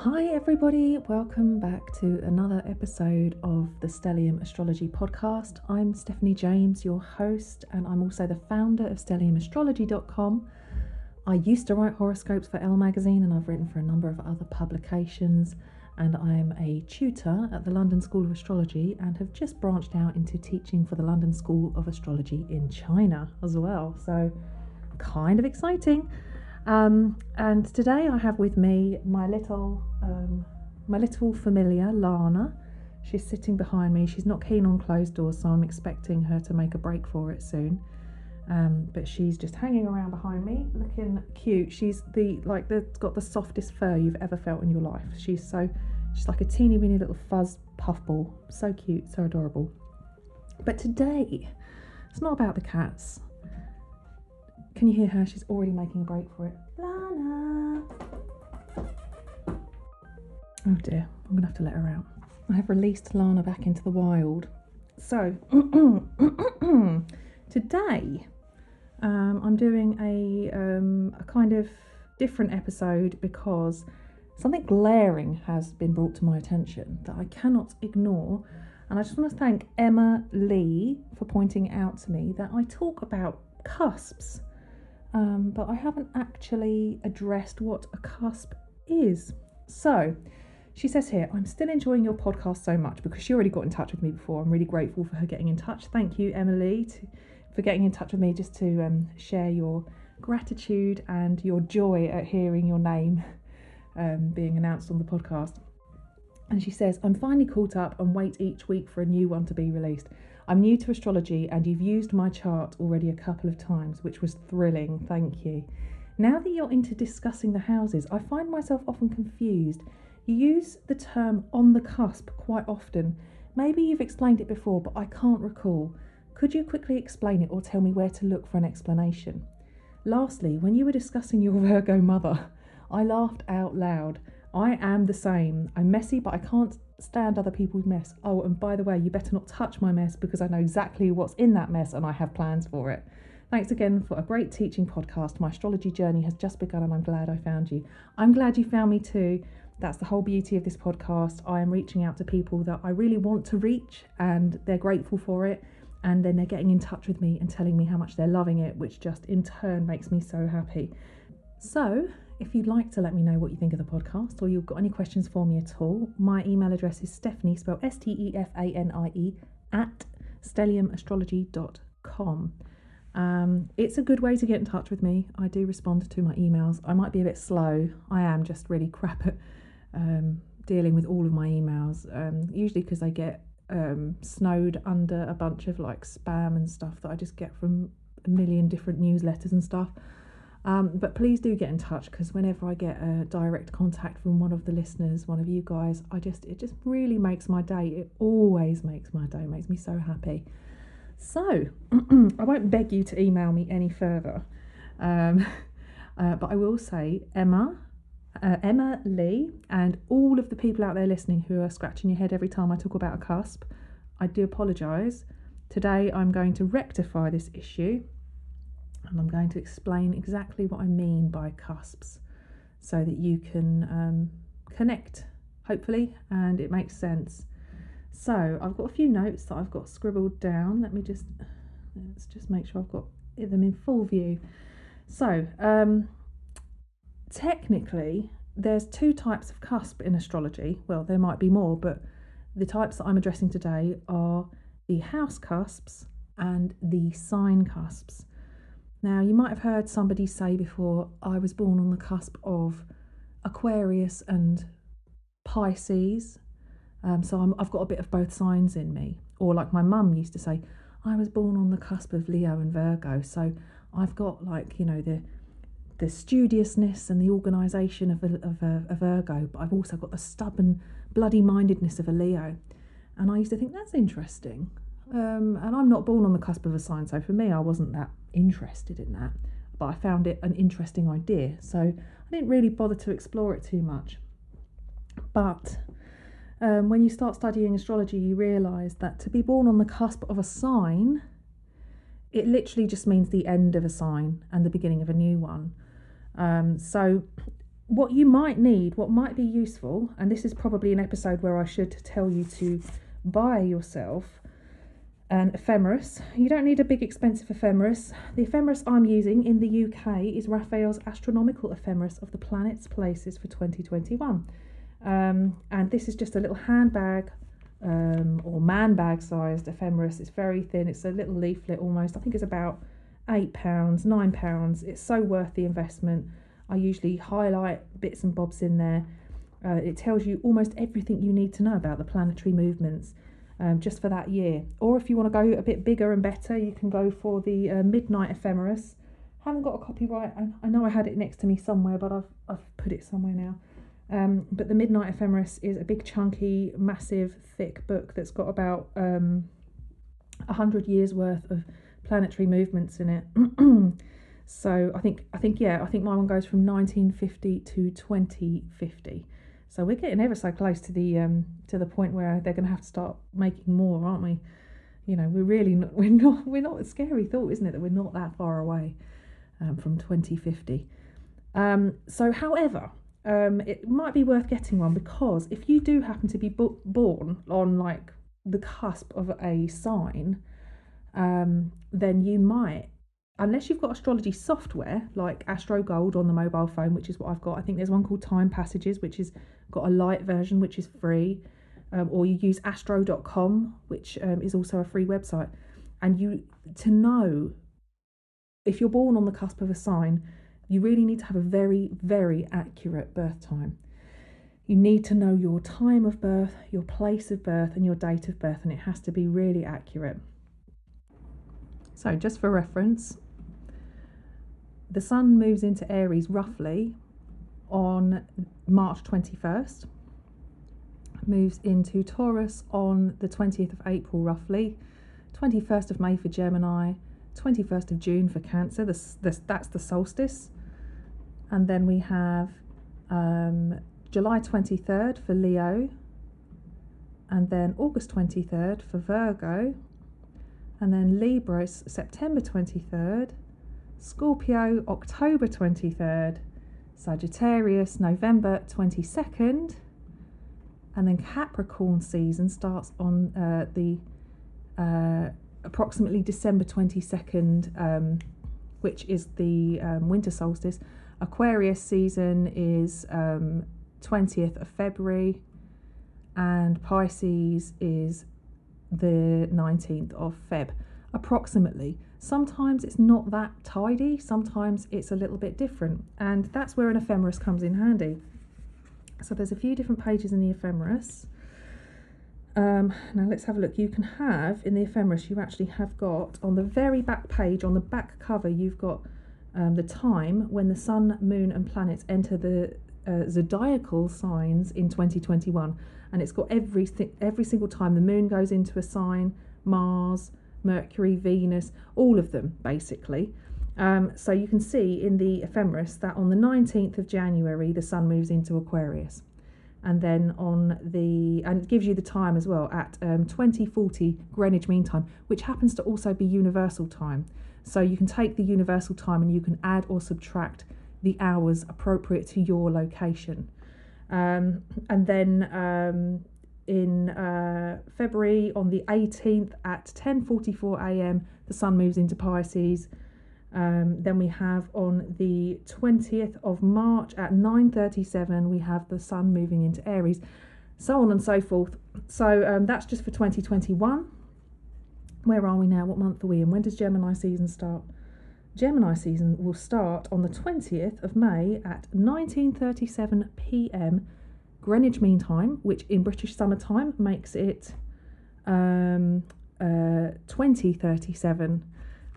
Hi everybody, welcome back to another episode of the Stellium Astrology podcast. I'm Stephanie James, your host, and I'm also the founder of StelliumAstrology.com. I used to write horoscopes for Elle magazine and I've written for a number of other publications, and I'm a tutor at the London School of Astrology and have just branched out into teaching for the London School of Astrology in China as well, so kind of exciting. And today I have with me my little familiar Lana. She's sitting behind me. She's not keen on closed doors, so I'm expecting her to make a break for it soon. But she's just hanging around behind me, looking cute. She's got the softest fur you've ever felt in your life. She's like a teeny weeny little fuzz puffball. So cute, so adorable. But today, it's not about the cats. Can you hear her? She's already making a break for it. Lana! Oh dear, I'm going to have to let her out. I have released Lana back into the wild. So, today, I'm doing a kind of different episode because something glaring has been brought to my attention that I cannot ignore. And I just want to thank Emma Lee for pointing out to me that I talk about cusps. But I haven't actually addressed what a cusp is. So she says here, I'm still enjoying your podcast so much because she already got in touch with me before. I'm really grateful for her getting in touch. Thank you, Emily, for getting in touch with me just to share your gratitude and your joy at hearing your name being announced on the podcast. And she says, I'm finally caught up and wait each week for a new one to be released. I'm new to astrology and you've used my chart already a couple of times, which was thrilling, thank you. Now that you're into discussing the houses, I find myself often confused. You use the term on the cusp quite often. Maybe you've explained it before, but I can't recall. Could you quickly explain it or tell me where to look for an explanation? Lastly, when you were discussing your Virgo mother, I laughed out loud. I am the same. I'm messy, but I can't stand other people's mess. Oh, and by the way, you better not touch my mess because I know exactly what's in that mess and I have plans for it. Thanks again for a great teaching podcast. My astrology journey has just begun and I'm glad I found you. I'm glad you found me too. That's the whole beauty of this podcast. I am reaching out to people that I really want to reach and they're grateful for it. And then they're getting in touch with me and telling me how much they're loving it, which just in turn makes me so happy. So, if you'd like to let me know what you think of the podcast or you've got any questions for me at all, my email address is Stephanie, spelled Stefanie, at stelliumastrology.com. It's a good way to get in touch with me. I do respond to my emails. I might be a bit slow. I am just really crap at dealing with all of my emails, usually because I get snowed under a bunch of like spam and stuff that I just get from a million different newsletters and stuff. But please do get in touch because whenever I get a direct contact from one of the listeners, one of you guys, it just really makes my day. It always makes my day, makes me so happy. So I won't beg you to email me any further, but I will say Emma Lee, and all of the people out there listening who are scratching your head every time I talk about a cusp, I do apologise. Today I'm going to rectify this issue. And I'm going to explain exactly what I mean by cusps so that you can connect, hopefully, and it makes sense. So I've got a few notes that I've got scribbled down. Let's just make sure I've got them in full view. So technically, there's two types of cusp in astrology. Well, there might be more, but the types that I'm addressing today are the house cusps and the sign cusps. Now, you might have heard somebody say before, I was born on the cusp of Aquarius and Pisces, so I've got a bit of both signs in me. Or like my mum used to say, I was born on the cusp of Leo and Virgo, so I've got like, the studiousness and the organisation of a Virgo, but I've also got the stubborn, bloody mindedness of a Leo. And I used to think, that's interesting. And I'm not born on the cusp of a sign, so for me I wasn't that interested in that, but I found it an interesting idea, so I didn't really bother to explore it too much. But when you start studying astrology, you realise that to be born on the cusp of a sign, it literally just means the end of a sign and the beginning of a new one. So what you might need, what might be useful, and this is probably an episode where I should tell you to buy yourself an ephemeris. You don't need a big expensive ephemeris. The ephemeris I'm using in the UK is Raphael's Astronomical Ephemeris of the Planets Places for 2021. And this is just a little handbag or man bag sized ephemeris. It's very thin, it's a little leaflet almost. I think it's about £8, £9. It's so worth the investment. I usually highlight bits and bobs in there. It tells you almost everything you need to know about the planetary movements just for that year. Or if you want to go a bit bigger and better, you can go for the Midnight Ephemeris. Haven't got a copyright. I know I had it next to me somewhere, but I've put it somewhere now. But the Midnight Ephemeris is a big, chunky, massive, thick book that's got about 100 years worth of planetary movements in it. So I think my one goes from 1950 to 2050. So we're getting ever so close to the point where they're going to have to start making more, aren't we? You know, we're not a scary thought, isn't it, that we're not that far away from 2050. So, however, it might be worth getting one, because if you do happen to be born on like the cusp of a sign, then you might, unless you've got astrology software like Astro Gold on the mobile phone, which is what I've got. I think there's one called Time Passages, which is got a light version, which is free, or you use astro.com, which is also a free website. And to know if you're born on the cusp of a sign, you really need to have a very, very accurate birth time. You need to know your time of birth, your place of birth, and your date of birth, and it has to be really accurate. So just for reference, the sun moves into Aries roughly on March 21st, moves into Taurus on the 20th of April roughly, 21st of May for Gemini, 21st of June for Cancer. That's the solstice. And then we have July 23rd for Leo, and then August 23rd for Virgo, and then Libra September 23rd, Scorpio October 23rd, Sagittarius November 22nd, and then Capricorn season starts on the approximately December 22nd, which is the winter solstice. Aquarius season is 20th of February, and Pisces is the 19th of Feb, approximately. Sometimes it's not that tidy, sometimes it's a little bit different, and that's where an ephemeris comes in handy. So there's a few different pages in the ephemeris. Now let's have a look. You can have, in the ephemeris, you actually have got, on the very back page, on the back cover, you've got the time when the sun, moon and planets enter the zodiacal signs in 2021, and it's got every single time the moon goes into a sign, Mars, Mercury, Venus, all of them basically. So you can see in the ephemeris that on the 19th of January the sun moves into Aquarius, and then and it gives you the time as well at 2040 Greenwich Mean Time, which happens to also be universal time. So you can take the universal time and you can add or subtract the hours appropriate to your location. And then in February, on the 18th at 10:44 a.m, the sun moves into Pisces. Then we have on the 20th of March at 9:37, we have the sun moving into Aries, so on and so forth. So that's just for 2021. Where are we now? What month are we in? When does Gemini season start? Gemini season will start on the 20th of May at 19:37 p.m. Greenwich Mean Time, which in British summertime makes it 20:37,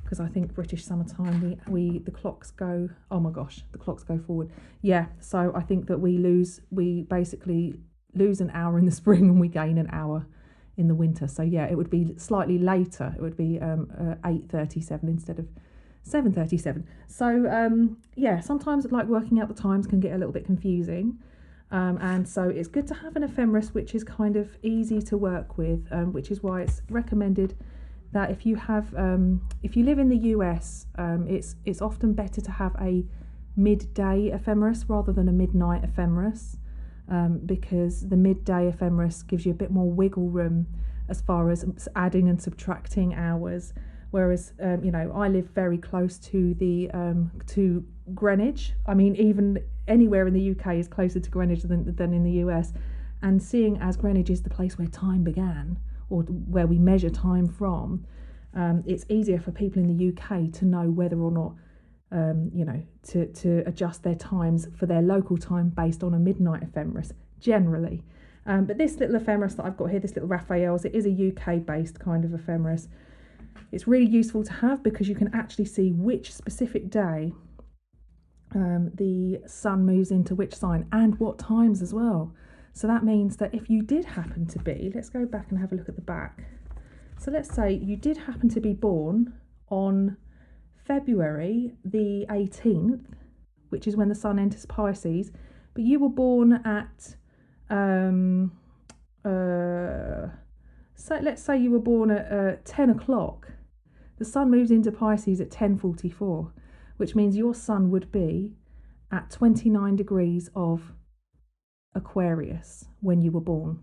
because I think British summertime the clocks go, oh my gosh, the clocks go forward. Yeah, so I think that we basically lose an hour in the spring and we gain an hour in the winter. So yeah, it would be slightly later. It would be 8:37 instead of 7:37. So yeah, sometimes like working out the times can get a little bit confusing, and so it's good to have an ephemeris which is kind of easy to work with, which is why it's recommended that if you live in the US, it's often better to have a midday ephemeris rather than a midnight ephemeris, because the midday ephemeris gives you a bit more wiggle room as far as adding and subtracting hours. Whereas, I live very close to to Greenwich. I mean, even anywhere in the UK is closer to Greenwich than in the US. And seeing as Greenwich is the place where time began, or where we measure time from, it's easier for people in the UK to know whether or not, to adjust their times for their local time based on a midnight ephemeris, generally. But this little ephemeris that I've got here, this little Raphael's, it is a UK-based kind of ephemeris. It's really useful to have because you can actually see which specific day the sun moves into which sign and what times as well. So that means that if you did happen to be, let's go back and have a look at the back. So let's say you did happen to be born on February the 18th, which is when the sun enters Pisces, but you were born at, so let's say you were born at 10 o'clock. The sun moves into Pisces at 10:44, which means your sun would be at 29 degrees of Aquarius when you were born.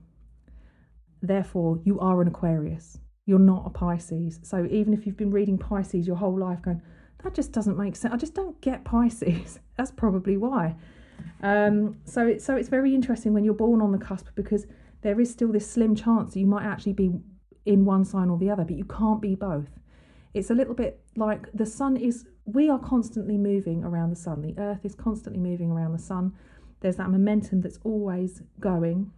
Therefore, you are an Aquarius. You're not a Pisces. So even if you've been reading Pisces your whole life going, that just doesn't make sense, I just don't get Pisces, that's probably why. So it's very interesting when you're born on the cusp, because there is still this slim chance that you might actually be in one sign or the other, but you can't be both. It's a little bit like we are constantly moving around the sun. The earth is constantly moving around the sun. There's that momentum that's always going.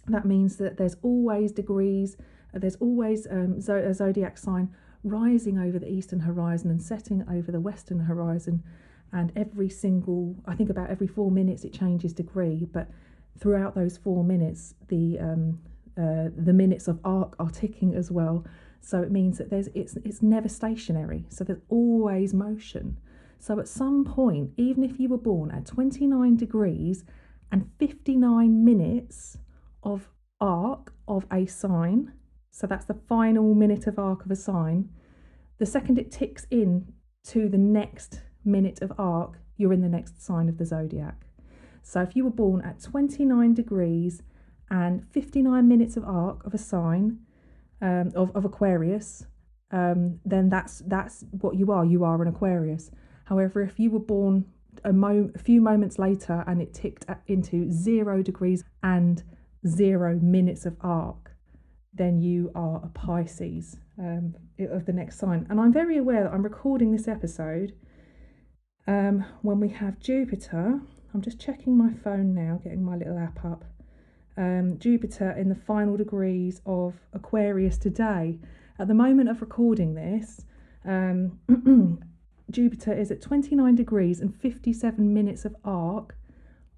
That means that there's always degrees, there's always a zodiac sign rising over the eastern horizon and setting over the western horizon. And I think about every 4 minutes it changes degree, but throughout those 4 minutes, the minutes of arc are ticking as well. So it means that it's never stationary. So there's always motion. So at some point, even if you were born at 29 degrees and 59 minutes of arc of a sign, so that's the final minute of arc of a sign, the second it ticks in to the next minute of arc, you're in the next sign of the zodiac. So if you were born at 29 degrees and 59 minutes of arc of a sign, of Aquarius, then that's what you are. You are an Aquarius. However, if you were born a few moments later and it ticked into 0 degrees and 0 minutes of arc, then you are a Pisces of the next sign. And I'm very aware that I'm recording this episode when we have Jupiter. I'm just checking my phone now, getting my little app up. Jupiter in the final degrees of Aquarius today. At the moment of recording this, Jupiter is at 29 degrees and 57 minutes of arc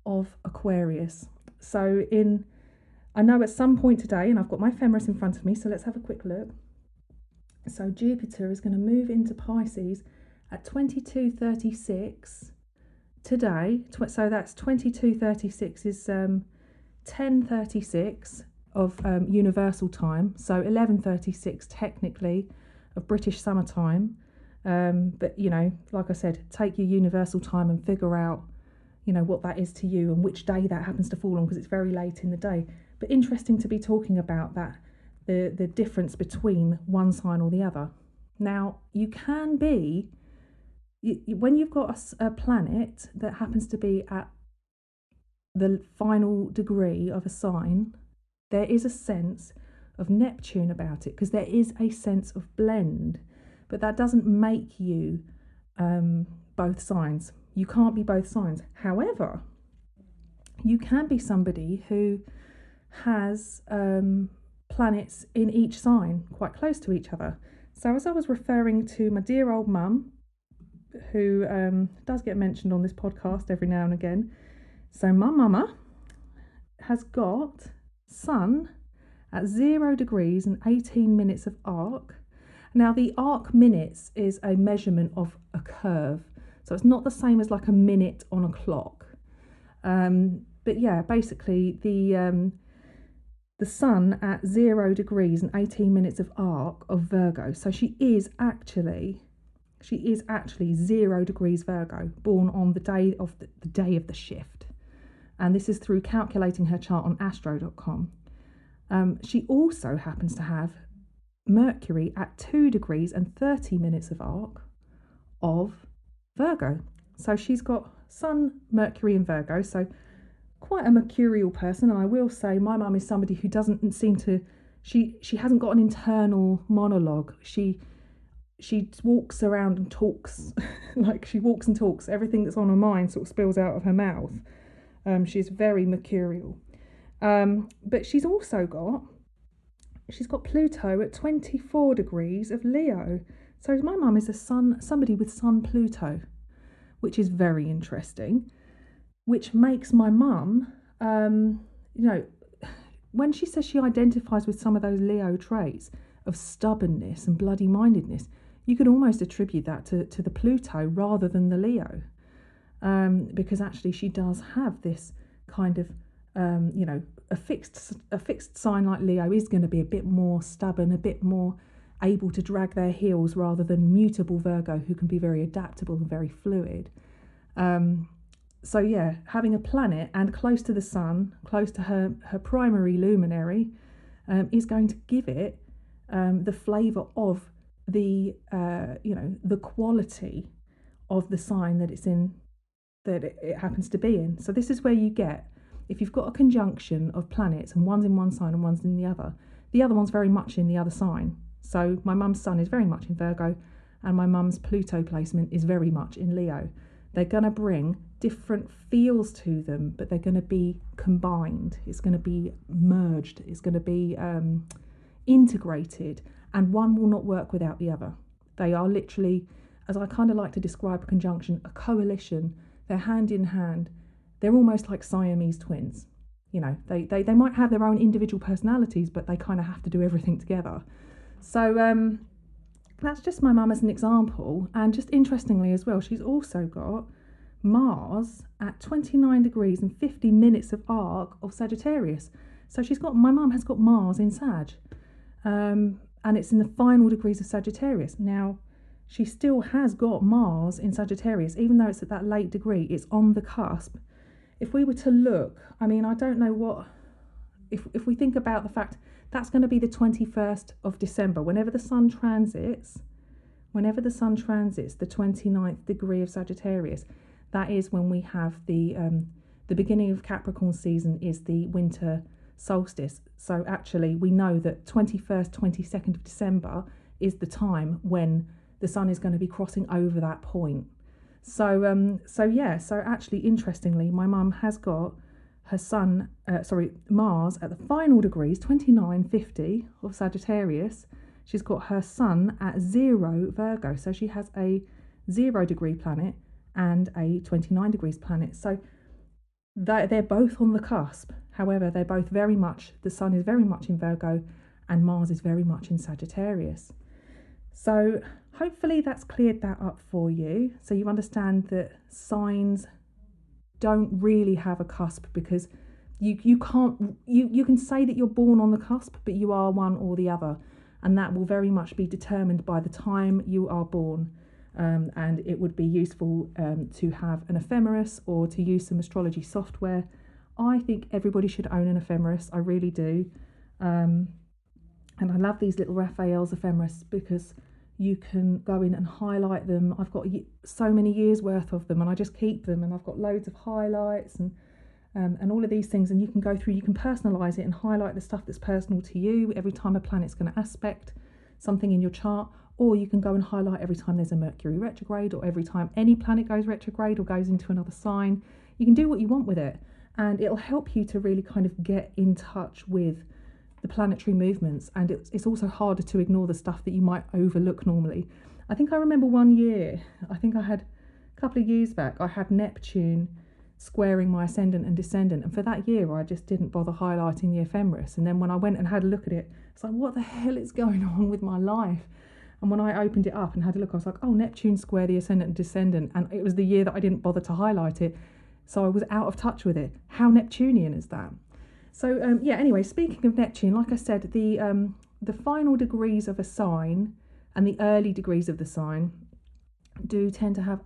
of Aquarius. So I know at some point today, and I've got my ephemeris in front of me, so let's have a quick look. So Jupiter is going to move into Pisces at 22:36 today. So that's 22:36 is 10:36 of universal time, so 11:36 technically of British summertime. But like I said, take your universal time and figure out what that is to you and which day that happens to fall on, because it's very late in the day. But interesting to be talking about that, the difference between one sign or the other. Now, you can be, when you've got a planet that happens to be at the final degree of a sign, there is a sense of Neptune about it, because there is a sense of blend, but that doesn't make you both signs. You can't be both signs. However, you can be somebody who has planets in each sign quite close to each other. So as I was referring to my dear old mum, who does get mentioned on this podcast every now and again, so my mama has got sun at 0 degrees and 18 minutes of arc. Now, the arc minutes is a measurement of a curve, so it's not the same as like a minute on a clock. But yeah, basically the sun at 0 degrees and 18 minutes of arc of Virgo. So she is actually she is actually 0 degrees Virgo, born on the day of the day of the shift. And this is through calculating her chart on astro.com. She also happens to have Mercury at 2 degrees and 30 minutes of arc of Virgo. So she's got Sun, Mercury and Virgo, so quite a mercurial person. And I will say my mum is somebody who doesn't seem to, she hasn't got an internal monologue. She walks around and talks, like she walks and talks. Everything that's on her mind sort of spills out of her mouth. She's very mercurial. But she's got Pluto at 24 degrees of Leo. So my mum is somebody with Sun Pluto, which is very interesting, which makes my mum, when she says she identifies with some of those Leo traits of stubbornness and bloody-mindedness, you could almost attribute that to the Pluto rather than the Leo, because actually she does have this kind of, a fixed sign like Leo is going to be a bit more stubborn, a bit more able to drag their heels rather than mutable Virgo, who can be very adaptable and very fluid. So yeah, having a planet and close to the sun, close to her primary luminary, is going to give it the flavour of the quality of the sign that it's in, that it happens to be in. So this is where you get, if you've got a conjunction of planets and one's in one sign and one's in the other one's very much in the other sign. So my mum's sun is very much in Virgo and my mum's Pluto placement is very much in Leo. They're going to bring different feels to them, but they're going to be combined. It's going to be merged. It's going to be integrated, and one will not work without the other. They are literally, as I kind of like to describe a conjunction, a coalition. They're hand in hand. They're almost like Siamese twins. They might have their own individual personalities, but they kind of have to do everything together. So that's just my mum as an example. And just interestingly as well, she's also got Mars at 29 degrees and 50 minutes of arc of Sagittarius. So my mum has got Mars in Sag. And it's in the final degrees of Sagittarius. Now, she still has got Mars in Sagittarius, even though it's at that late degree, it's on the cusp. If we were to look, I don't know what, if we think about the fact that's going to be the 21st of December, whenever the sun transits the 29th degree of Sagittarius, that is when we have the beginning of Capricorn season is the winter solstice. So actually we know that 21st, 22nd of December is the time when the sun is going to be crossing over that point. So actually interestingly, my mum has got her Mars at the final degrees, 2950 of Sagittarius. She's got her sun at 0 Virgo. So she has a 0 degree planet and a 29 degrees planet. So they're both on the cusp. However, they're both very much, the sun is very much in Virgo and Mars is very much in Sagittarius. So hopefully that's cleared that up for you. So you understand that signs don't really have a cusp, because you can say that you're born on the cusp, but you are one or the other, and that will very much be determined by the time you are born. And it would be useful to have an ephemeris or to use some astrology software. I think everybody should own an ephemeris, I really do. And I love these little Raphael's ephemeris because you can go in and highlight them. I've got so many years worth of them and I just keep them, and I've got loads of highlights and all of these things, and you can go through, you can personalize it and highlight the stuff that's personal to you every time a planet's going to aspect something in your chart, or you can go and highlight every time there's a Mercury retrograde, or every time any planet goes retrograde or goes into another sign. You can do what you want with it, and it'll help you to really kind of get in touch with the planetary movements. And it's also harder to ignore the stuff that you might overlook normally. I think I remember one year, I think I had a couple of years back, I had Neptune squaring my ascendant and descendant, and for that year I just didn't bother highlighting the ephemeris. And then when I went and had a look at it, it's like, what the hell is going on with my life? And when I opened it up and had a look, I was like, oh, Neptune square the ascendant and descendant, and it was the year that I didn't bother to highlight it, so I was out of touch with it. How Neptunian is that? So anyway, speaking of Neptune, like I said, the final degrees of a sign and the early degrees of the sign do tend to have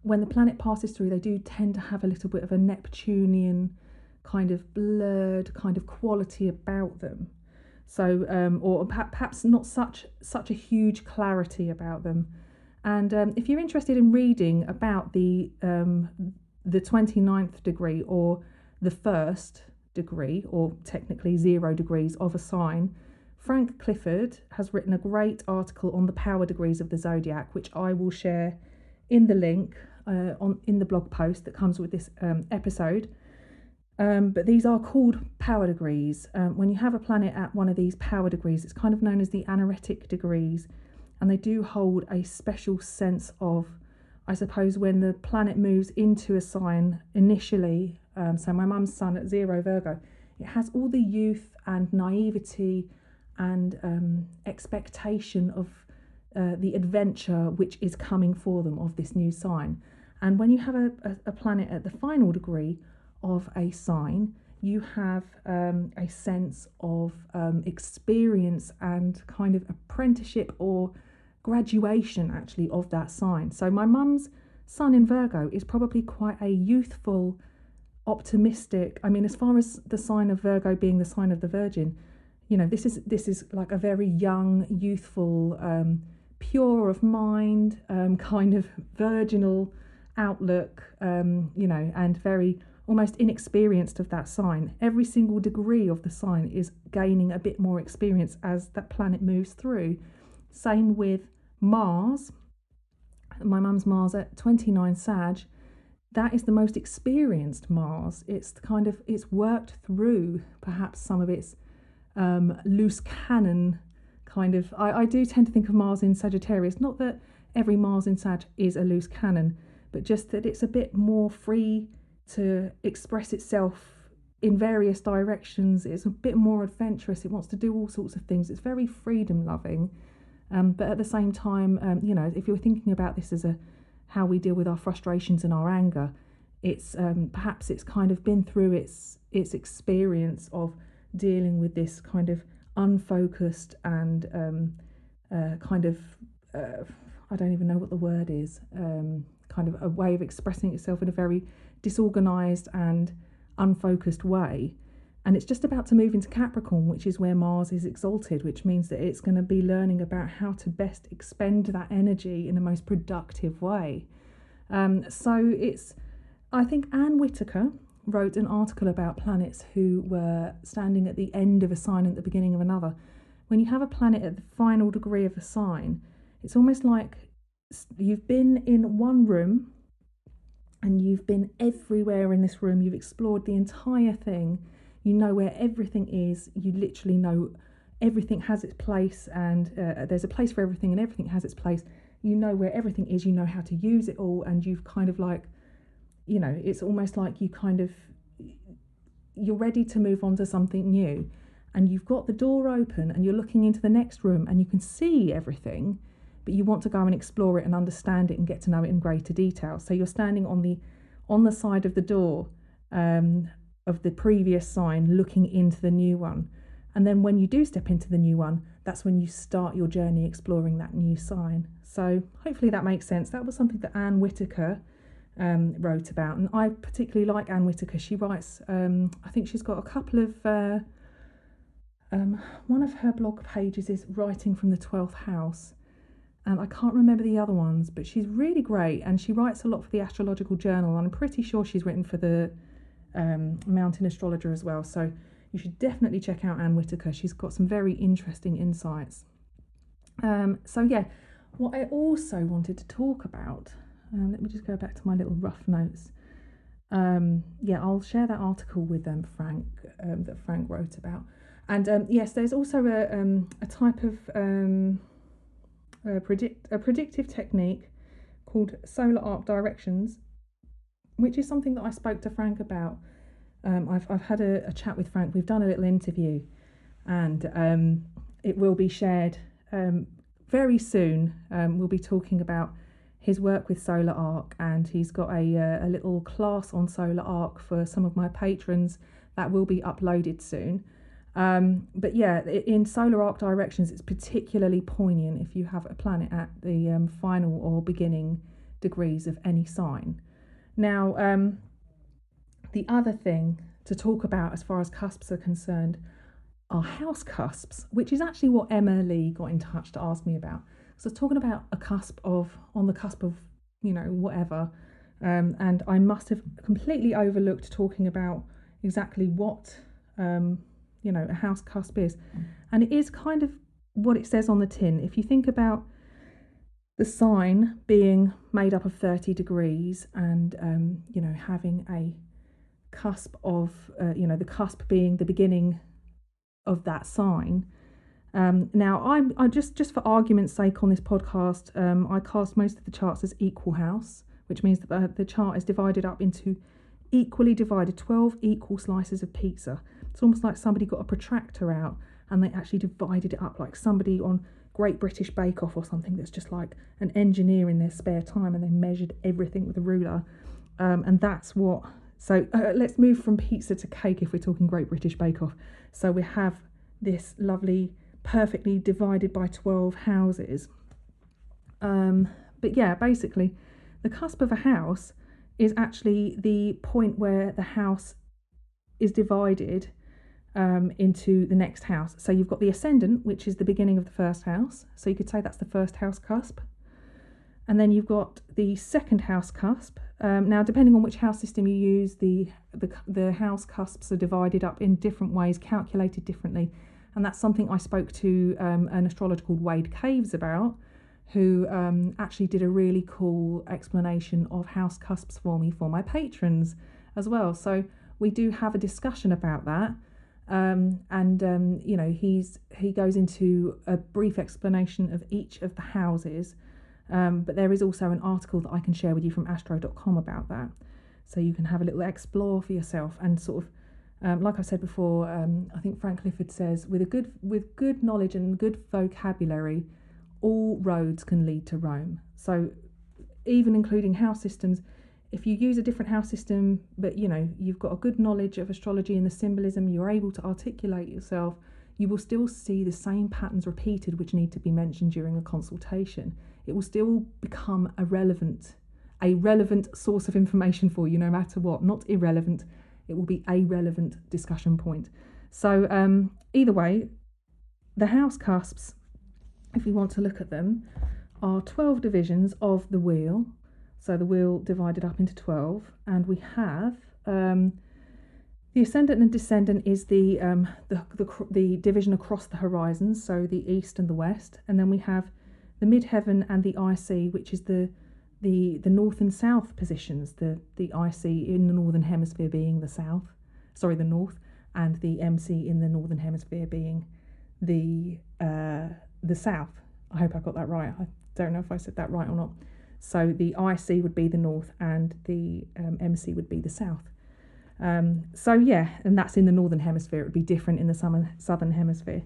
when the planet passes through, they do tend to have a little bit of a Neptunian kind of blurred kind of quality about them. So, or perhaps not such a huge clarity about them. And if you're interested in reading about the 29th degree or the first degree, or technically 0 degrees of a sign, Frank Clifford has written a great article on the power degrees of the zodiac, which I will share in the link in the blog post that comes with this episode. But these are called power degrees. When you have a planet at one of these power degrees, it's kind of known as the anaretic degrees, and they do hold a special sense of, I suppose, when the planet moves into a sign initially. So my mum's sun at 0 Virgo, it has all the youth and naivety and expectation of the adventure which is coming for them of this new sign. And when you have a planet at the final degree of a sign, you have a sense of experience and kind of apprenticeship or graduation actually of that sign. So my mum's sun in Virgo is probably quite a youthful, optimistic, I mean, as far as the sign of Virgo being the sign of the Virgin, you know, this is like a very young, youthful, pure of mind, kind of virginal outlook, you know, and very almost inexperienced of that sign. Every single degree of the sign is gaining a bit more experience as that planet moves through. Same with Mars. My mum's Mars at 29 Sag, that is the most experienced Mars. It's worked through perhaps some of its loose cannon kind of. I do tend to think of Mars in Sagittarius, not that every Mars in Sag is a loose cannon, but just that it's a bit more free to express itself in various directions. It's a bit more adventurous. It wants to do all sorts of things. It's very freedom loving, but at the same time, you know, if you're thinking about this as how we deal with our frustrations and our anger, it's perhaps it's kind of been through its experience of dealing with this kind of unfocused and kind of I don't even know what the word is, kind of a way of expressing itself in a very disorganized and unfocused way. And it's just about to move into Capricorn, which is where Mars is exalted, which means that it's going to be learning about how to best expend that energy in the most productive way. So I think Anne Whitaker wrote an article about planets who were standing at the end of a sign and at the beginning of another. When you have a planet at the final degree of a sign, it's almost like you've been in one room and you've been everywhere in this room. You've explored the entire thing. You know where everything is. You literally know everything has its place, and there's a place for everything, and everything has its place. You know where everything is. You know how to use it all, and you've kind of like, you know, it's almost like you're ready to move on to something new, and you've got the door open and you're looking into the next room and you can see everything, but you want to go and explore it and understand it and get to know it in greater detail. So you're standing on the side of the door of the previous sign looking into the new one. And then when you do step into the new one, that's when you start your journey exploring that new sign. So hopefully that makes sense. That was something that Anne Whitaker wrote about, and I particularly like Anne Whitaker. She writes, I think she's got a couple of one of her blog pages is writing from the 12th house, and I can't remember the other ones, but she's really great, and she writes a lot for the Astrological Journal, and I'm pretty sure she's written for the Mountain Astrologer as well. So you should definitely check out Anne Whitaker. She's got some very interesting insights. So yeah, what I also wanted to talk about, let me just go back to my little rough notes. Yeah, I'll share that article with Frank that Frank wrote about. And yes, there's also a type of predictive technique called solar arc directions, which is something that I spoke to Frank about. I've had a chat with Frank. We've done a little interview, and it will be shared very soon. We'll be talking about his work with solar arc, and he's got a little class on solar arc for some of my patrons that will be uploaded soon. But yeah, in solar arc directions, it's particularly poignant if you have a planet at the final or beginning degrees of any sign. Now, the other thing to talk about as far as cusps are concerned are house cusps, which is actually what Emma Lee got in touch to ask me about. So talking about on the cusp of, whatever. And I must have completely overlooked talking about exactly what, a house cusp is. And it is kind of what it says on the tin. If you think about the sign being made up of 30 degrees and, having a cusp of, the cusp being the beginning of that sign. Now, I just for argument's sake on this podcast, I cast most of the charts as equal house, which means that the chart is divided up into equally divided 12 equal slices of pizza. It's almost like somebody got a protractor out and they actually divided it up, like somebody on Great British Bake Off or something that's just like an engineer in their spare time, and they measured everything with a ruler. And that's what... So let's move from pizza to cake if we're talking Great British Bake Off. So we have this lovely, perfectly divided by 12 houses. But yeah, basically, the cusp of a house is actually the point where the house is divided into the next house. So you've got the ascendant, which is the beginning of the first house. So you could say that's the first house cusp. And then you've got the second house cusp. Now, depending on which house system you use, the house cusps are divided up in different ways, calculated differently. And that's something I spoke to an astrologer called Wade Caves about, who actually did a really cool explanation of house cusps for me for my patrons as well. So we do have a discussion about that. He goes into a brief explanation of each of the houses. But there is also an article that I can share with you from astro.com about that. So you can have a little explore for yourself and sort of, like I said before, I think Frank Clifford says, with good knowledge and good vocabulary, all roads can lead to Rome. So even including house systems, if you use a different house system, but you've got a good knowledge of astrology and the symbolism, you're able to articulate yourself, you will still see the same patterns repeated which need to be mentioned during a consultation. It will still become a relevant source of information for you no matter what. Not irrelevant, it will be a relevant discussion point. So either way, the house cusps, if you want to look at them, are 12 divisions of the wheel. So the wheel divided up into 12, and we have the ascendant and descendant is the division across the horizons, so the east and the west, and then we have the midheaven and the IC, which is the north and south positions. The IC in the northern hemisphere being the north, and the MC in the northern hemisphere being the south. I hope I got that right. I don't know if I said that right or not. So the IC would be the north and the MC would be the south. So yeah, and that's in the northern hemisphere. It would be different in the southern hemisphere.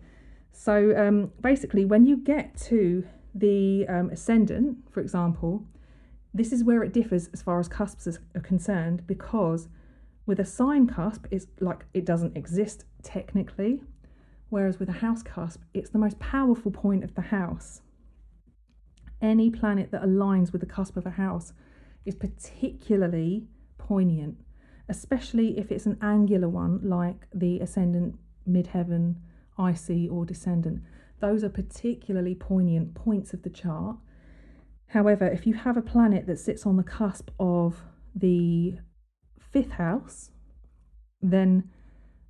So basically, when you get to the ascendant, for example, this is where it differs as far as cusps are concerned, because with a sign cusp, it's like it doesn't exist technically, whereas with a house cusp, it's the most powerful point of the house. Any planet that aligns with the cusp of a house is particularly poignant, especially if it's an angular one like the ascendant, midheaven, IC or descendant. Those are particularly poignant points of the chart. However, if you have a planet that sits on the cusp of the fifth house, then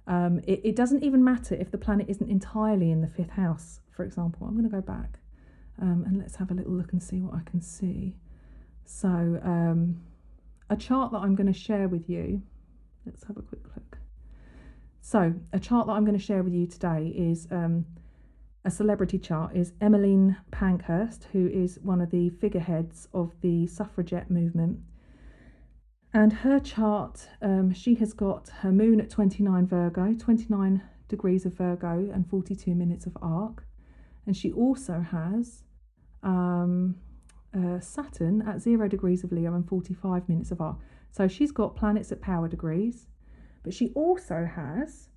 it doesn't even matter if the planet isn't entirely in the fifth house, for example. I'm going to go back and let's have a little look and see what I can see. So a chart that I'm going to share with you, let's have a quick look. So a chart that I'm going to share with you today is a celebrity chart, is Emmeline Pankhurst, who is one of the figureheads of the suffragette movement. And her chart, she has got her moon at 29 Virgo, 29 degrees of Virgo and 42 minutes of arc. And she also has Saturn at 0 degrees of Leo and 45 minutes of arc. So she's got planets at power degrees, but she also has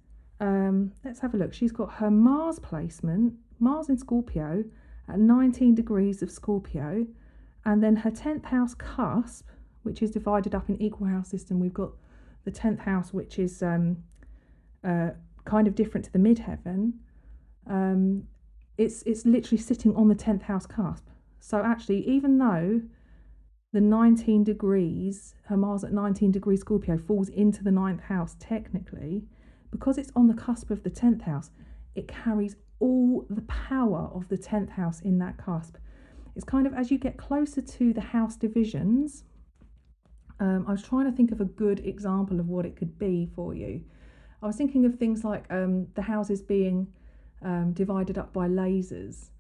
let's have a look. She's got her Mars placement, Mars in Scorpio at 19 degrees of Scorpio, and then her 10th house cusp, which is divided up in equal house system. We've got the 10th house, which is kind of different to the midheaven. It's literally sitting on the 10th house cusp. So actually, even though the 19 degrees, her Mars at 19 degrees Scorpio falls into the 9th house technically, because it's on the cusp of the 10th house, it carries all the power of the 10th house in that cusp. It's kind of, as you get closer to the house divisions, I was trying to think of a good example of what it could be for you. I was thinking of things like the houses being divided up by lasers,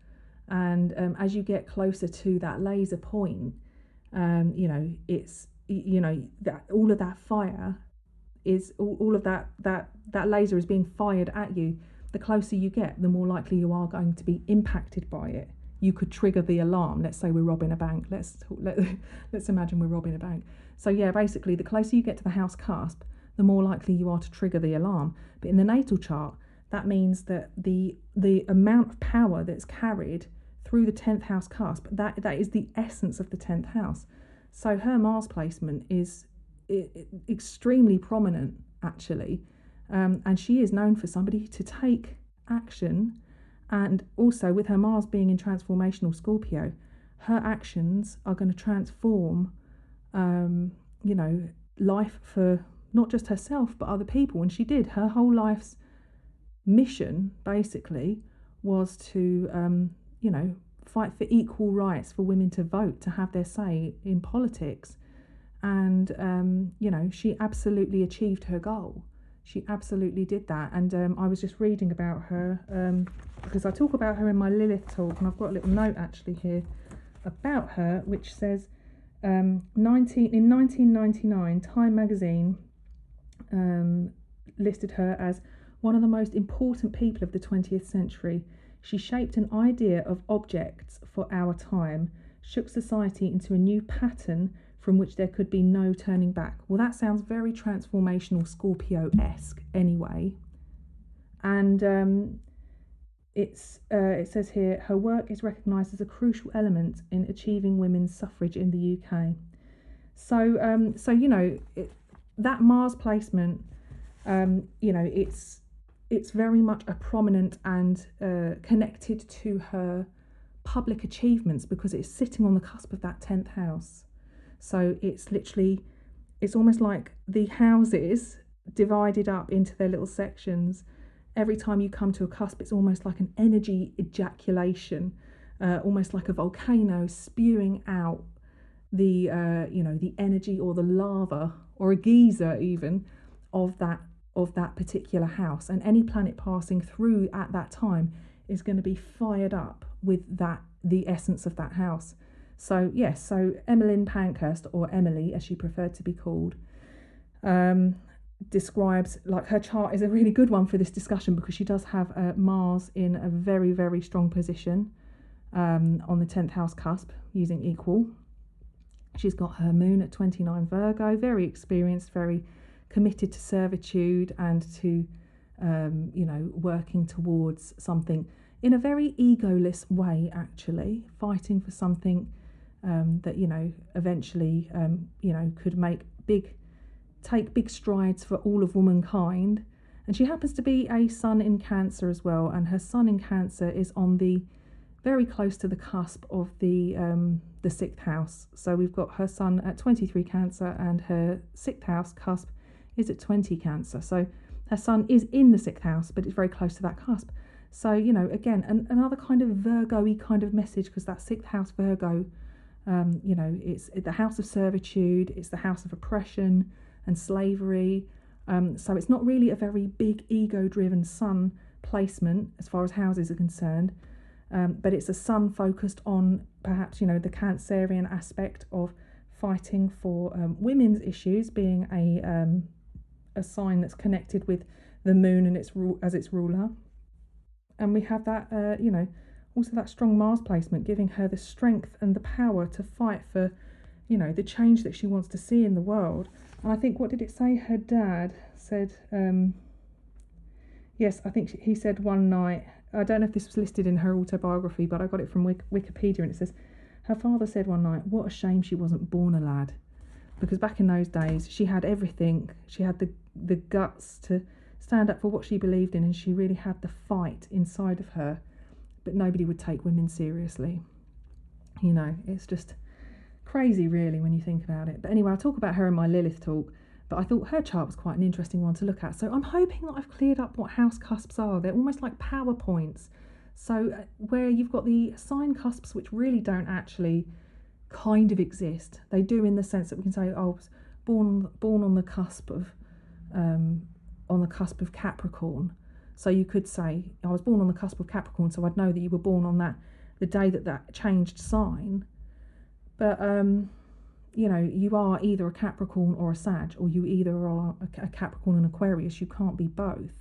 and as you get closer to that laser point, it's that all of that fire is all of that laser is being fired at you. The closer you get, the more likely you are going to be impacted by it. You could trigger the alarm. Let's say we're robbing a bank. Let's imagine we're robbing a bank. So yeah, basically, the closer you get to the house cusp, the more likely you are to trigger the alarm. But in the natal chart, that means that the amount of power that's carried through the 10th house cusp, that is the essence of the 10th house. So her Mars placement is extremely prominent, actually, and she is known for somebody to take action. And also, with her Mars being in transformational Scorpio, her actions are going to transform life for not just herself but other people. And she did. Her whole life's mission basically was to fight for equal rights for women to vote, to have their say in politics. And she absolutely achieved her goal. She absolutely did that. And I was just reading about her because I talk about her in my Lilith talk, and I've got a little note actually here about her which says in 1999 Time magazine listed her as one of the most important people of the 20th century. She shaped an idea of objects for our time, shook society into a new pattern from which there could be no turning back. Well, that sounds very transformational Scorpio-esque anyway. And it says here, her work is recognised as a crucial element in achieving women's suffrage in the UK. So that Mars placement, it's very much a prominent and connected to her public achievements because it's sitting on the cusp of that 10th house. So it's almost like the houses divided up into their little sections. Every time you come to a cusp, it's almost like an energy ejaculation, almost like a volcano spewing out the energy or the lava or a geyser even of that particular house. And any planet passing through at that time is going to be fired up with the essence of that house. So yes, so Emmeline Pankhurst, or Emily as she preferred to be called, describes, like, her chart is a really good one for this discussion because she does have Mars in a very, very strong position on the 10th house cusp using equal. She's got her moon at 29 Virgo, very experienced, very committed to servitude and to working towards something in a very egoless way, actually, fighting for something that eventually could take big strides for all of womankind. And she happens to be a sun in Cancer as well, and her sun in Cancer is on the very close to the cusp of the 6th house. So we've got her sun at 23 Cancer and her 6th house cusp is at 20 Cancer. So her sun is in the 6th house, but it's very close to that cusp. So again, another kind of Virgo-y kind of message, because that 6th house Virgo, it's the house of servitude, it's the house of oppression and slavery. So it's not really a very big ego-driven sun placement as far as houses are concerned, but it's a sun focused on perhaps the Cancerian aspect of fighting for women's issues, being a sign that's connected with the moon and as its ruler. And we have that also that strong Mars placement, giving her the strength and the power to fight for the change that she wants to see in the world. And I think, what did it say? Her dad said, Yes, I think he said one night, I don't know if this was listed in her autobiography, but I got it from Wikipedia, and it says, her father said one night, what a shame she wasn't born a lad. Because back in those days, she had everything. She had the guts to stand up for what she believed in, and she really had the fight inside of her. But nobody would take women seriously. You know, it's just crazy, really, when you think about it. But anyway, I'll talk about her in my Lilith talk. But I thought her chart was quite an interesting one to look at. So I'm hoping that I've cleared up what house cusps are. They're almost like PowerPoints. So where you've got the sign cusps, which really don't actually kind of exist. They do in the sense that we can say, oh, I was born on the cusp of Capricorn. So you could say, I was born on the cusp of Capricorn, so I'd know that you were born on the day that changed sign. But you know, you are either a Capricorn or a Sag, or you either are a Capricorn and Aquarius. You can't be both.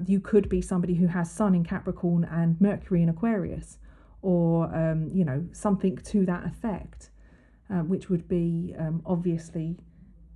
You could be somebody who has Sun in Capricorn and Mercury in Aquarius, or you know, something to that effect, which would be obviously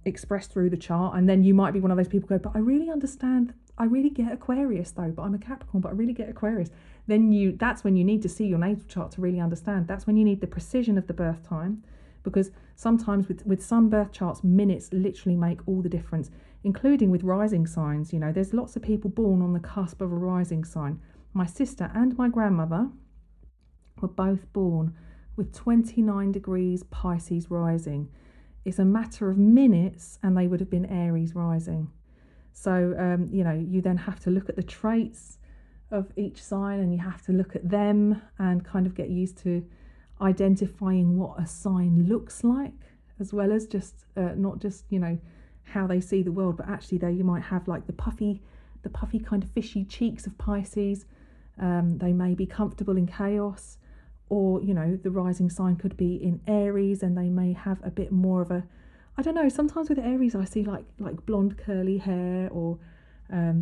expressed through the chart. And then you might be one of those people who go, but I really understand, I really get Aquarius though, but I'm a Capricorn, but I really get Aquarius. Then that's when you need to see your natal chart to really understand. That's when you need the precision of the birth time, because sometimes with some birth charts, minutes literally make all the difference, including with rising signs. You know, there's lots of people born on the cusp of a rising sign. My sister and my grandmother were both born with 29 degrees Pisces rising. It's a matter of minutes and they would have been Aries rising. So, you know, you then have to look at the traits of each sign, and you have to look at them and kind of get used to identifying what a sign looks like, as well as just not just, you know, how they see the world, but actually there you might have like the puffy kind of fishy cheeks of Pisces. They may be comfortable in chaos, or, you know, the rising sign could be in Aries and they may have a bit more of a, I don't know, sometimes with Aries I see like blonde curly hair, or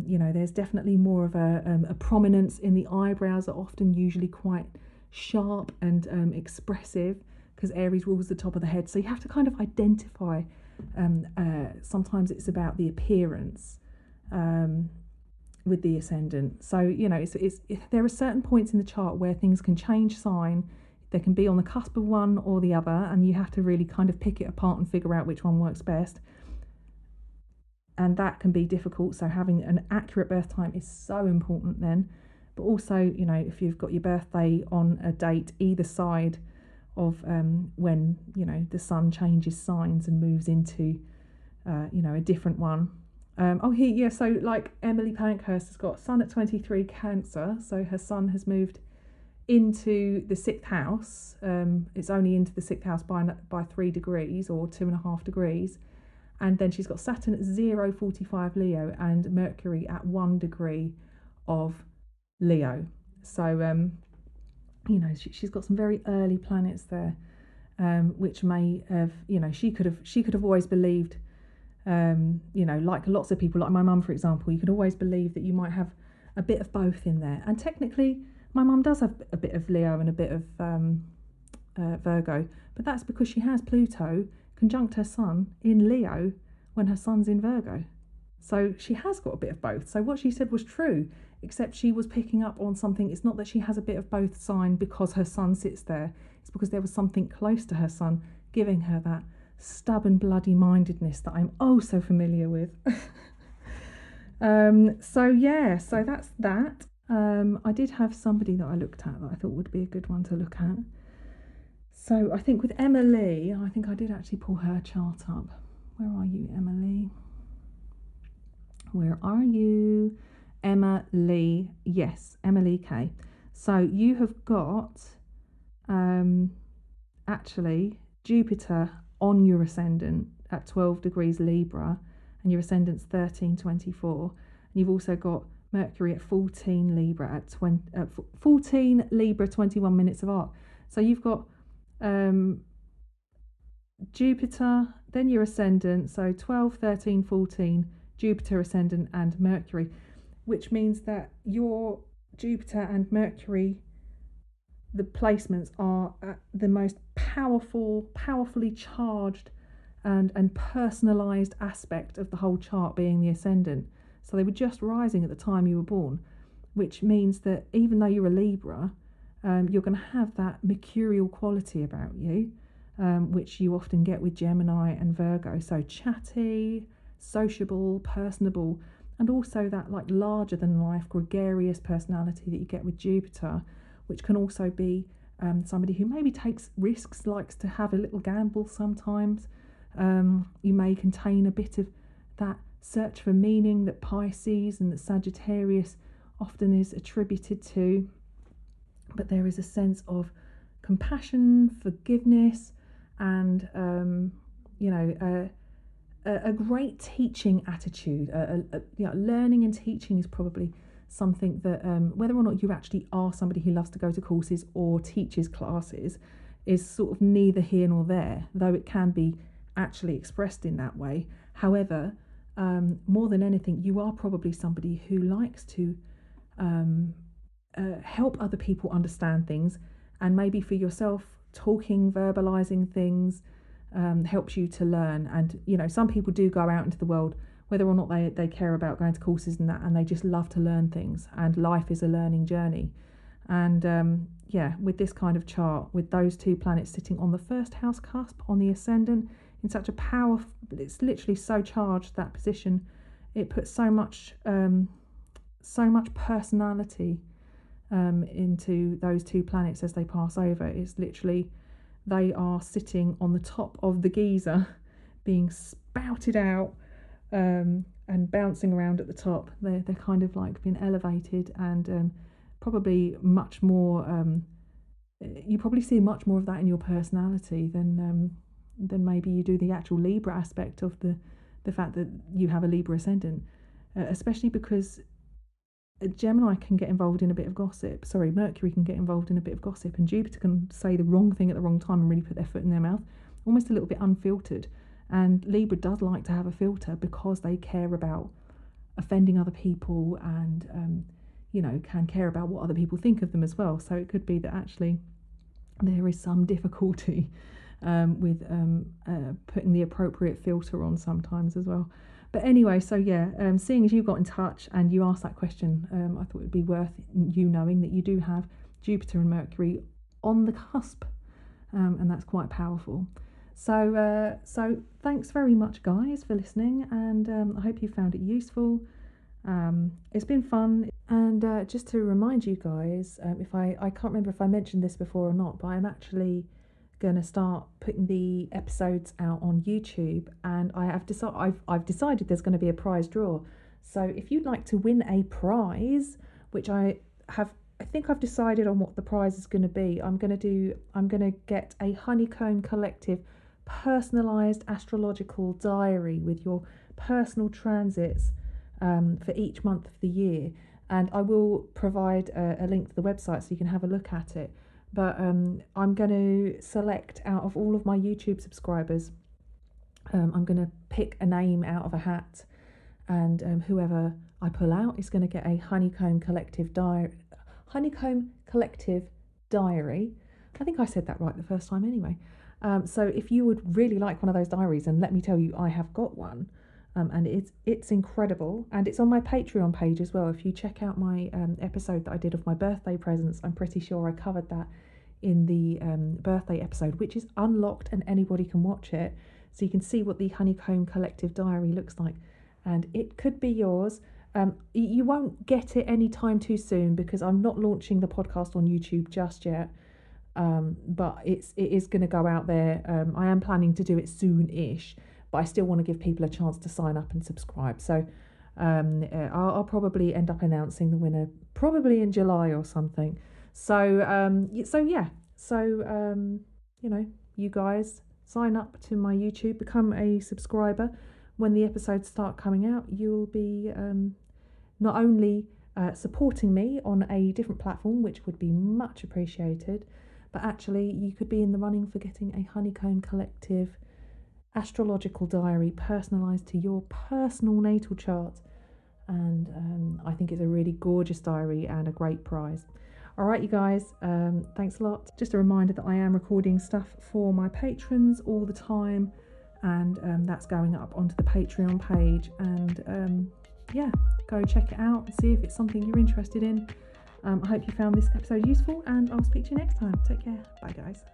you know, there's definitely more of a prominence in the eyebrows, are often usually quite sharp and expressive, because Aries rules the top of the head. So you have to kind of identify, sometimes it's about the appearance with the ascendant. So, you know, there are certain points in the chart where things can change sign. They can be on the cusp of one or the other, and you have to really kind of pick it apart and figure out which one works best. And that can be difficult. So having an accurate birth time is so important then. But also, you know, if you've got your birthday on a date either side of when, you know, the sun changes signs and moves into, you know, a different one. So like Emily Pankhurst has got Sun at 23 Cancer, so her sun has moved into the 6th house. It's only into the 6th house by 3 degrees or 2.5 degrees. And then she's got Saturn at 0.45 Leo and Mercury at 1 degree of Leo. So, you know, she's got some very early planets there, which may have, you know, she could have always believed, you know, like lots of people, like my mum, for example, you could always believe that you might have a bit of both in there. And technically, my mum does have a bit of Leo and a bit of Virgo, but that's because she has Pluto conjunct her sun in Leo when her sun's in Virgo. So she has got a bit of both. So what she said was true, except she was picking up on something. It's not that she has a bit of both sign because her sun sits there. It's because there was something close to her sun giving her that stubborn bloody mindedness that I'm oh so familiar with. So that's that. I did have somebody that I looked at that I thought would be a good one to look at. So I think with Emma Lee, I think I did actually pull her chart up. Where are you, Emma Lee? Where are you? Emma Lee. Yes, Emma Lee K. So you have got actually Jupiter on your ascendant at 12 degrees Libra, and your ascendant's 13.24. And you've also got Mercury at 14 Libra at 14 Libra 21 minutes of arc. So you've got Jupiter, then your ascendant, so 12, 13, 14, Jupiter, ascendant and Mercury, which means that your Jupiter and Mercury, the placements are at the most powerfully charged and personalised aspect of the whole chart, being the ascendant. So they were just rising at the time you were born, which means that even though you're a Libra, you're going to have that mercurial quality about you, which you often get with Gemini and Virgo. So chatty, sociable, personable, and also that like larger than life, gregarious personality that you get with Jupiter, which can also be somebody who maybe takes risks, likes to have a little gamble sometimes. You may contain a bit of that search for meaning that Pisces and that Sagittarius often is attributed to. But there is a sense of compassion, forgiveness, and a great teaching attitude. Learning and teaching is probably something that whether or not you actually are somebody who loves to go to courses or teaches classes is sort of neither here nor there, though it can be actually expressed in that way. However, more than anything, you are probably somebody who likes to help other people understand things, and maybe for yourself, talking, verbalizing things helps you to learn. And some people do go out into the world, whether or not they care about going to courses and that, and they just love to learn things, and life is a learning journey. And with this kind of chart, with those two planets sitting on the first house cusp on the ascendant in such a powerful, it's literally so charged, that position, it puts so much personality into those two planets as they pass over. It's literally, they are sitting on the top of the geyser being spouted out and bouncing around at the top. They're kind of like being elevated, and probably much more you probably see much more of that in your personality than maybe you do the actual Libra aspect of the fact that you have a Libra ascendant, especially because Gemini can get involved in a bit of gossip. Mercury can get involved in a bit of gossip, and Jupiter can say the wrong thing at the wrong time and really put their foot in their mouth, almost a little bit unfiltered. And Libra does like to have a filter because they care about offending other people, and can care about what other people think of them as well. So it could be that actually there is some difficulty with putting the appropriate filter on sometimes as well. But anyway, so seeing as you got in touch and you asked that question, I thought it would be worth you knowing that you do have Jupiter and Mercury on the cusp, and that's quite powerful. So thanks very much, guys, for listening, and I hope you found it useful. It's been fun, and just to remind you guys, if I can't remember if I mentioned this before or not, but I'm actually going to start putting the episodes out on YouTube, and I've decided there's going to be a prize draw. So if you'd like to win a prize, which I think I've decided on what the prize is going to be. I'm going to get a Honeycomb Collective personalized astrological diary with your personal transits for each month of the year, and I will provide a link to the website so you can have a look at it. But I'm going to select out of all of my YouTube subscribers, I'm going to pick a name out of a hat, and whoever I pull out is going to get a Honeycomb Collective diary. I think I said that right the first time anyway. So if you would really like one of those diaries, and let me tell you, I have got one, and it's incredible, and it's on my Patreon page as well. If you check out my episode that I did of my birthday presents, I'm pretty sure I covered that in the birthday episode, which is unlocked and anybody can watch it, so you can see what the Honeycomb Collective diary looks like, and it could be yours. You won't get it anytime too soon because I'm not launching the podcast on YouTube just yet, but it is going to go out there. I am planning to do it soon-ish, but I still want to give people a chance to sign up and subscribe. So I'll probably end up announcing the winner probably in July or something. You guys sign up to my YouTube, become a subscriber. When the episodes start coming out, you'll be not only supporting me on a different platform, which would be much appreciated, but actually you could be in the running for getting a Honeycomb Collective astrological diary personalised to your personal natal chart. And I think it's a really gorgeous diary and a great prize. All right, you guys, thanks a lot. Just a reminder that I am recording stuff for my patrons all the time, and that's going up onto the Patreon page. And yeah, go check it out and see if it's something you're interested in. I hope you found this episode useful, and I'll speak to you next time. Take care. Bye, guys.